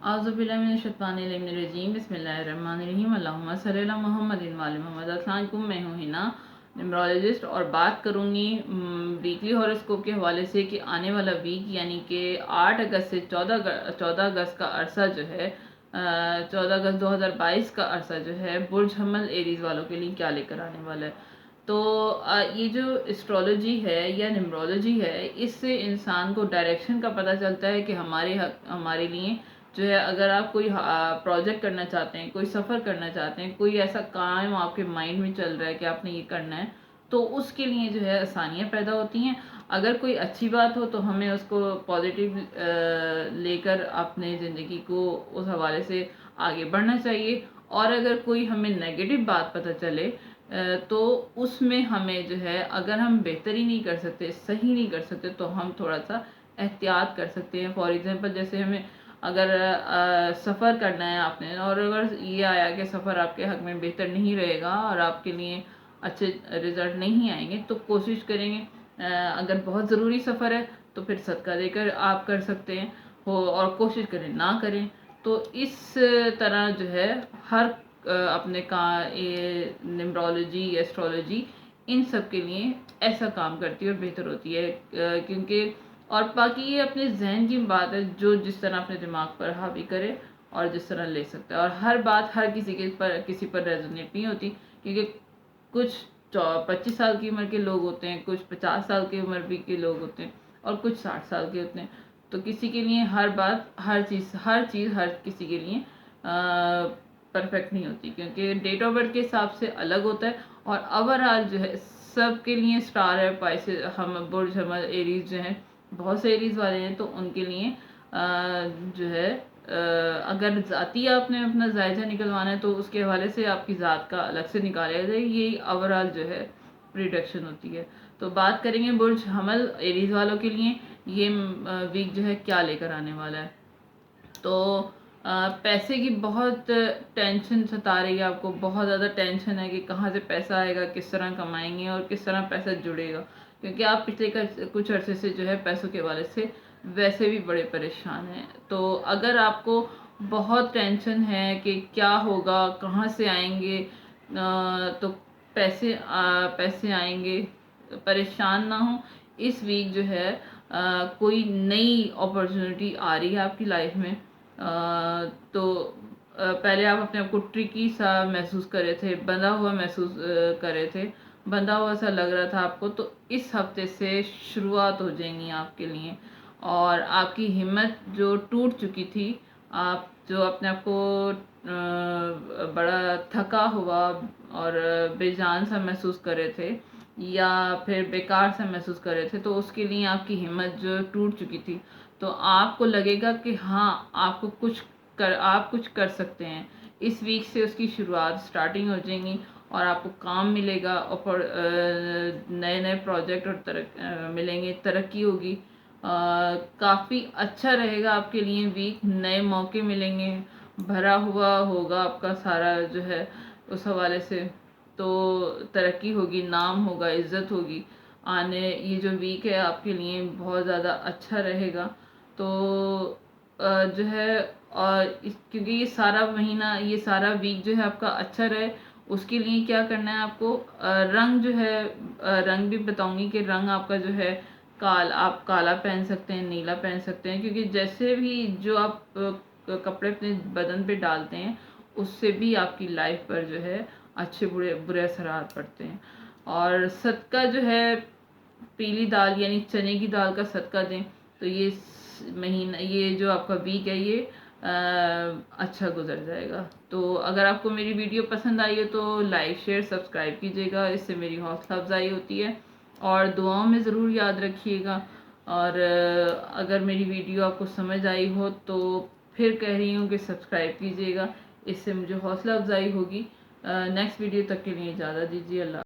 आज़ु बिल्लाहि मिनश्शैतानिर्रजीम बिस्मिल्लाहिर्रहमानिर्रहीम अल्लाहुम्मा सल्ली अला मुहम्मदिन व आलि मुहम्मद। अस्सलाम वालेकुम, मैं हूँ हिना, न्यूमरोलॉजिस्ट, और बात करूँगी वीकली हॉरोस्कोप के हवाले से कि आने वाला वीक यानी कि 8 अगस्त से 14 अगस्त का अरसा जो है 14 अगस्त 2022 का अरसा जो है बुर्ज हमल एरीज वालों के लिए क्या लेकर आने वाला है। तो ये जो एस्ट्रोलॉजी है या न्यूमरोलॉजी है, इससे इंसान को डायरेक्शन का पता चलता है कि हमारे लिए जो है, अगर आप कोई प्रोजेक्ट करना चाहते हैं, कोई सफ़र करना चाहते हैं, कोई ऐसा काम आपके माइंड में चल रहा है कि आपने ये करना है, तो उसके लिए जो है आसानियाँ पैदा होती हैं। अगर कोई अच्छी बात हो तो हमें उसको पॉजिटिव लेकर अपने ज़िंदगी को उस हवाले से आगे बढ़ना चाहिए, और अगर कोई हमें नेगेटिव बात पता चले तो उसमें हमें जो है, अगर हम बेहतरी नहीं कर सकते, सही नहीं कर सकते, तो हम थोड़ा सा एहतियात कर सकते हैं। फॉर एग्ज़ाम्पल, जैसे हमें अगर सफ़र करना है आपने, और अगर ये आया कि सफ़र आपके हक़ में बेहतर नहीं रहेगा और आपके लिए अच्छे रिज़ल्ट नहीं आएंगे, तो कोशिश करेंगे अगर बहुत ज़रूरी सफ़र है तो फिर सदका देकर आप कर सकते हैं हो, और कोशिश करें ना करें। तो इस तरह जो है हर अपने का ये न्यूमरोलॉजी, एस्ट्रोलॉजी, इन सब के लिए ऐसा काम करती है और बेहतर होती है, क्योंकि और बाकी ये अपने जहन की बात है, जो जिस तरह अपने दिमाग पर हावी करे और जिस तरह ले सकता है। और हर बात हर किसी पर रेजोनेट नहीं होती, क्योंकि कुछ 25 साल की उम्र के लोग होते हैं, कुछ 50 साल की उम्र भी के लोग होते हैं, और कुछ 60 साल के होते हैं। तो किसी के लिए हर बात, हर चीज़ हर किसी के लिए परफेक्ट नहीं होती, क्योंकि डेट ऑफ बर्थ के हिसाब से अलग होता है। और ओवरऑल जो है सब के लिए स्टार है पाइसेस, हम बुर्ज हमल एरीज जो है, बहुत से एरीज वाले हैं, तो उनके लिए जो है अगर ज़ाती आपने अपना जायजा निकलवाना है तो उसके हवाले से आपकी ज़ात का अलग से निकाला जाए, यही ओवरऑल जो है प्रिडिक्शन होती है। तो बात करेंगे बुर्ज हमल एरीज वालों के लिए ये वीक जो है क्या लेकर आने वाला है। तो पैसे की बहुत टेंशन सता रही है आपको, बहुत ज़्यादा टेंशन है कि कहाँ से पैसा आएगा, किस तरह कमाएंगे और किस तरह पैसा जुड़ेगा, क्योंकि आप पिछले कुछ अरसे से जो है पैसों के हवाले से वैसे भी बड़े परेशान हैं। तो अगर आपको बहुत टेंशन है कि क्या होगा, कहाँ से आएंगे, तो पैसे आएंगे, परेशान ना हो। इस वीक जो है कोई नई अपॉर्चुनिटी आ रही है आपकी लाइफ में। तो पहले आप अपने आप को ट्रिकी सा महसूस कर रहे थे, बंधा हुआ महसूस कर रहे थे, बंधा हुआ सा लग रहा था आपको। तो इस हफ्ते से शुरुआत हो जाएंगी आपके लिए, और आपकी हिम्मत जो टूट चुकी थी, आप जो अपने आप को बड़ा थका हुआ और बेजान सा महसूस कर रहे थे, या फिर बेकार सा महसूस कर रहे थे, तो उसके लिए आपकी हिम्मत जो टूट चुकी थी, तो आपको लगेगा कि हाँ, आप कुछ कर सकते हैं। इस वीक से उसकी शुरुआत स्टार्टिंग हो जाएंगी, और आपको काम मिलेगा, और नए नए प्रोजेक्ट और मिलेंगे, तरक्की होगी। काफ़ी अच्छा रहेगा आपके लिए वीक, नए मौके मिलेंगे, भरा हुआ होगा आपका सारा जो है उस हवाले से। तो तरक्की होगी, नाम होगा, इज़्ज़त होगी। ये जो वीक है आपके लिए बहुत ज़्यादा अच्छा रहेगा। तो जो है, और क्योंकि ये सारा महीना, ये सारा वीक जो है आपका अच्छा रहे, उसके लिए क्या करना है आपको, रंग जो है, रंग भी बताऊंगी कि रंग आपका जो है आप काला पहन सकते हैं, नीला पहन सकते हैं, क्योंकि जैसे भी जो आप कपड़े अपने बदन पे डालते हैं, उससे भी आपकी लाइफ पर जो है अच्छे बुरे असरात पड़ते हैं। और सदका जो है, पीली दाल यानी चने की दाल का सदका दें, तो ये महीना, ये जो आपका वीक है, ये अच्छा गुजर जाएगा। तो अगर आपको मेरी वीडियो पसंद आई है तो लाइक, शेयर, सब्सक्राइब कीजिएगा, इससे मेरी हौसला अफजाई होती है, और दुआओं में ज़रूर याद रखिएगा। और अगर मेरी वीडियो आपको समझ आई हो तो फिर कह रही हूँ कि सब्सक्राइब कीजिएगा, इससे मुझे हौसला अफजाई होगी। नेक्स्ट वीडियो तक के लिए इजाज़त दीजिए। अल्लाह।